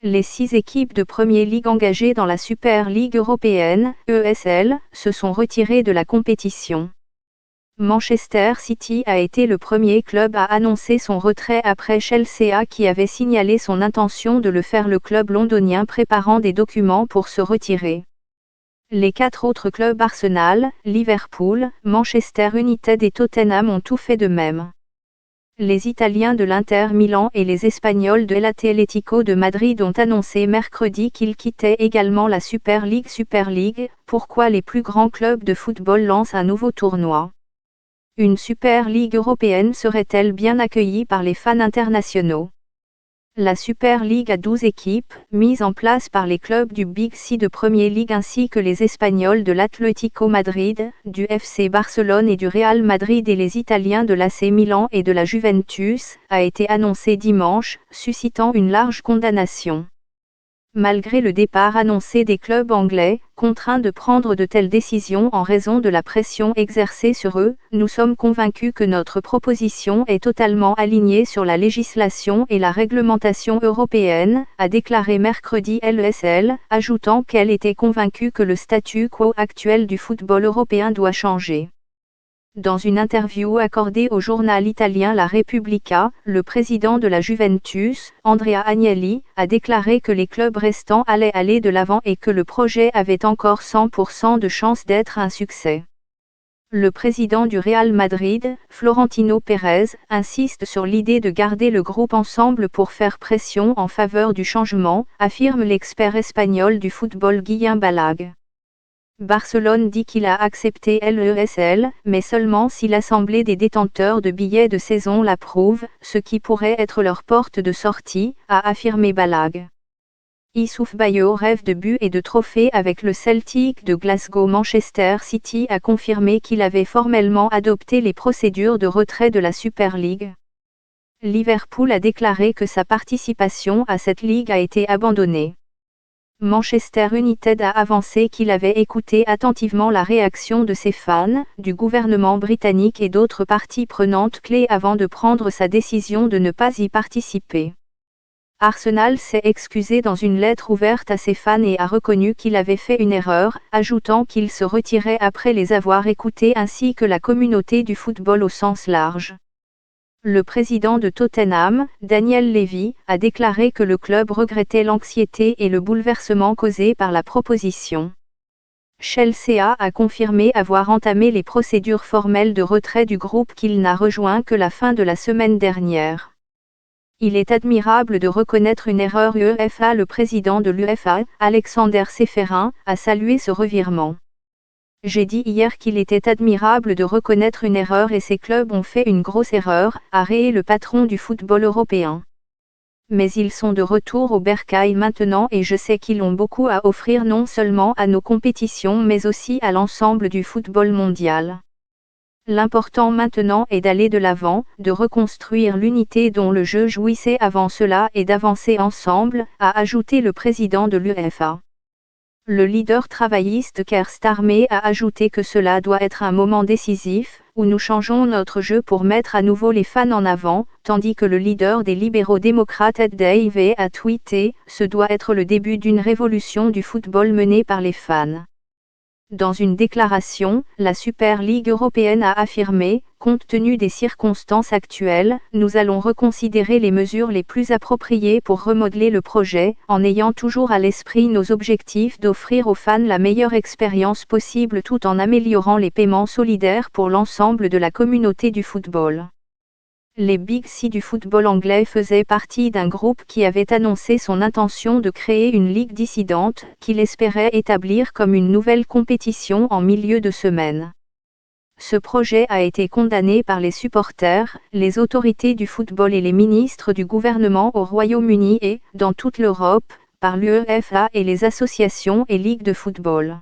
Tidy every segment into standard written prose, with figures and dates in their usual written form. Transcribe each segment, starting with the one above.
Les 6 équipes de Premier League engagées dans la Super League européenne, ESL, se sont retirées de la compétition. Manchester City a été le premier club à annoncer son retrait après Chelsea qui avait signalé son intention de le faire, le club londonien préparant des documents pour se retirer. Les 4 autres clubs Arsenal, Liverpool, Manchester United et Tottenham ont tout fait de même. Les Italiens de l'Inter Milan et les Espagnols de l'Atlético de Madrid ont annoncé mercredi qu'ils quittaient également la Super League. Pourquoi les plus grands clubs de football lancent un nouveau tournoi? Une Super League européenne serait-elle bien accueillie par les fans internationaux? La Super League à 12 équipes, mise en place par les clubs du Big Six de Premier League ainsi que les Espagnols de l'Atlético Madrid, du FC Barcelone et du Real Madrid et les Italiens de l'AC Milan et de la Juventus, a été annoncée dimanche, suscitant une large condamnation. Malgré le départ annoncé des clubs anglais, contraints de prendre de telles décisions en raison de la pression exercée sur eux, nous sommes convaincus que notre proposition est totalement alignée sur la législation et la réglementation européenne, a déclaré mercredi l'ESL, ajoutant qu'elle était convaincue que le statu quo actuel du football européen doit changer. Dans une interview accordée au journal italien La Repubblica, le président de la Juventus, Andrea Agnelli, a déclaré que les clubs restants allaient aller de l'avant et que le projet avait encore 100% de chances d'être un succès. Le président du Real Madrid, Florentino Pérez, insiste sur l'idée de garder le groupe ensemble pour faire pression en faveur du changement, affirme l'expert espagnol du football Guillem Balag. Barcelone dit qu'il a accepté l'ESL, mais seulement si l'assemblée des détenteurs de billets de saison l'approuve, ce qui pourrait être leur porte de sortie, a affirmé Balag. Youssouf Bayo rêve de buts et de trophées avec le Celtic de Glasgow. Manchester City a confirmé qu'il avait formellement adopté les procédures de retrait de la Super League. Liverpool a déclaré que sa participation à cette ligue a été abandonnée. Manchester United a avancé qu'il avait écouté attentivement la réaction de ses fans, du gouvernement britannique et d'autres parties prenantes clés avant de prendre sa décision de ne pas y participer. Arsenal s'est excusé dans une lettre ouverte à ses fans et a reconnu qu'il avait fait une erreur, ajoutant qu'il se retirait après les avoir écoutés ainsi que la communauté du football au sens large. Le président de Tottenham, Daniel Levy, a déclaré que le club regrettait l'anxiété et le bouleversement causés par la proposition. Chelsea a confirmé avoir entamé les procédures formelles de retrait du groupe qu'il n'a rejoint que la fin de la semaine dernière. Il est admirable de reconnaître une erreur UEFA. Le président de l'UEFA, Alexander Seferin, a salué ce revirement. J'ai dit hier qu'il était admirable de reconnaître une erreur et ces clubs ont fait une grosse erreur, a rayé le patron du football européen. Mais ils sont de retour au bercail maintenant et je sais qu'ils ont beaucoup à offrir non seulement à nos compétitions mais aussi à l'ensemble du football mondial. L'important maintenant est d'aller de l'avant, de reconstruire l'unité dont le jeu jouissait avant cela et d'avancer ensemble, a ajouté le président de l'UEFA. Le leader travailliste Keir Starmer a ajouté que cela doit être un moment décisif, où nous changeons notre jeu pour mettre à nouveau les fans en avant, tandis que le leader des libéraux démocrates Ed Davey a tweeté « Ce doit être le début d'une révolution du football menée par les fans ». Dans une déclaration, la Super League européenne a affirmé, compte tenu des circonstances actuelles, nous allons reconsidérer les mesures les plus appropriées pour remodeler le projet, en ayant toujours à l'esprit nos objectifs d'offrir aux fans la meilleure expérience possible tout en améliorant les paiements solidaires pour l'ensemble de la communauté du football. Les Big Six du football anglais faisaient partie d'un groupe qui avait annoncé son intention de créer une ligue dissidente, qu'il espérait établir comme une nouvelle compétition en milieu de semaine. Ce projet a été condamné par les supporters, les autorités du football et les ministres du gouvernement au Royaume-Uni et, dans toute l'Europe, par l'UEFA et les associations et ligues de football.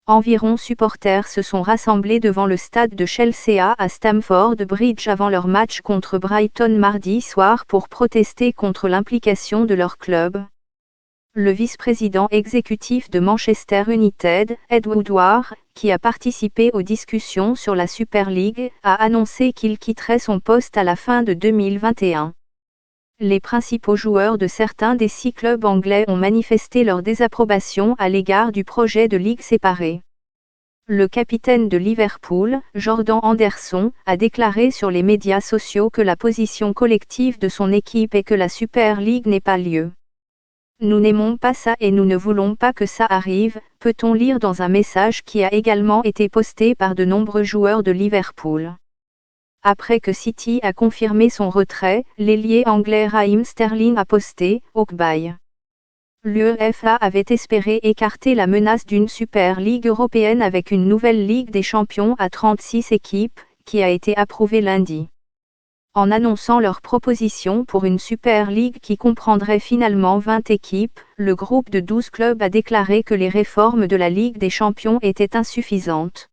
Environ supporters se sont rassemblés devant le stade de Chelsea à Stamford Bridge avant leur match contre Brighton mardi soir pour protester contre l'implication de leur club. Le vice-président exécutif de Manchester United, Ed Woodward, qui a participé aux discussions sur la Super League, a annoncé qu'il quitterait son poste à la fin de 2021. Les principaux joueurs de certains des 6 clubs anglais ont manifesté leur désapprobation à l'égard du projet de ligue séparée. Le capitaine de Liverpool, Jordan Anderson, a déclaré sur les médias sociaux que la position collective de son équipe est que la Super League n'ait pas lieu. Nous n'aimons pas ça et nous ne voulons pas que ça arrive, peut-on lire dans un message qui a également été posté par de nombreux joueurs de Liverpool. Après que City a confirmé son retrait, l'ailier anglais Raheem Sterling a posté « Goodbye ». L'UEFA avait espéré écarter la menace d'une Super Ligue européenne avec une nouvelle Ligue des Champions à 36 équipes, qui a été approuvée lundi. En annonçant leur proposition pour une Super League qui comprendrait finalement 20 équipes, le groupe de 12 clubs a déclaré que les réformes de la Ligue des Champions étaient insuffisantes.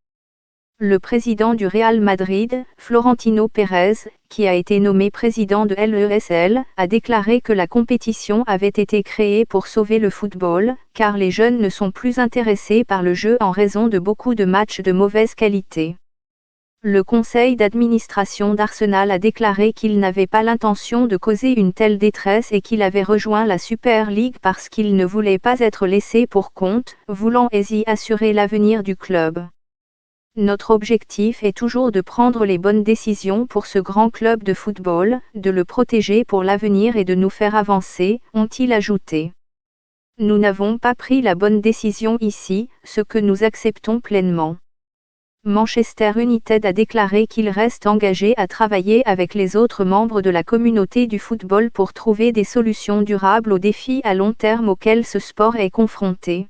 Le président du Real Madrid, Florentino Pérez, qui a été nommé président de l'ESL, a déclaré que la compétition avait été créée pour sauver le football, car les jeunes ne sont plus intéressés par le jeu en raison de beaucoup de matchs de mauvaise qualité. Le conseil d'administration d'Arsenal a déclaré qu'il n'avait pas l'intention de causer une telle détresse et qu'il avait rejoint la Super League parce qu'il ne voulait pas être laissé pour compte, voulant ainsi assurer l'avenir du club. Notre objectif est toujours de prendre les bonnes décisions pour ce grand club de football, de le protéger pour l'avenir et de nous faire avancer, ont-ils ajouté. Nous n'avons pas pris la bonne décision ici, ce que nous acceptons pleinement. Manchester United a déclaré qu'il reste engagé à travailler avec les autres membres de la communauté du football pour trouver des solutions durables aux défis à long terme auxquels ce sport est confronté.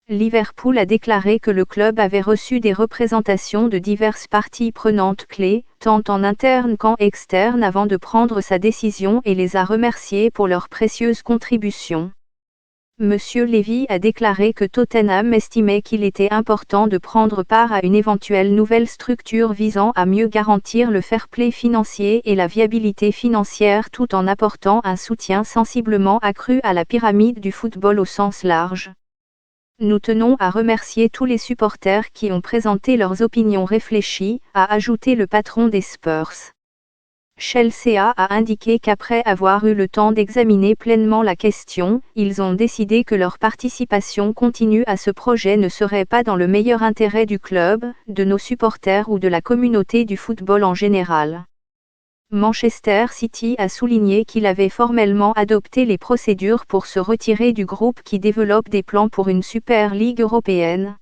Liverpool a déclaré que le club avait reçu des représentations de diverses parties prenantes clés, tant en interne qu'en externe avant de prendre sa décision et les a remerciés pour leurs précieuses contributions. Monsieur Levy a déclaré que Tottenham estimait qu'il était important de prendre part à une éventuelle nouvelle structure visant à mieux garantir le fair-play financier et la viabilité financière tout en apportant un soutien sensiblement accru à la pyramide du football au sens large. Nous tenons à remercier tous les supporters qui ont présenté leurs opinions réfléchies, a ajouté le patron des Spurs. Chelsea a indiqué qu'après avoir eu le temps d'examiner pleinement la question, ils ont décidé que leur participation continue à ce projet ne serait pas dans le meilleur intérêt du club, de nos supporters ou de la communauté du football en général. Manchester City a souligné qu'il avait formellement adopté les procédures pour se retirer du groupe qui développe des plans pour une Super Ligue européenne.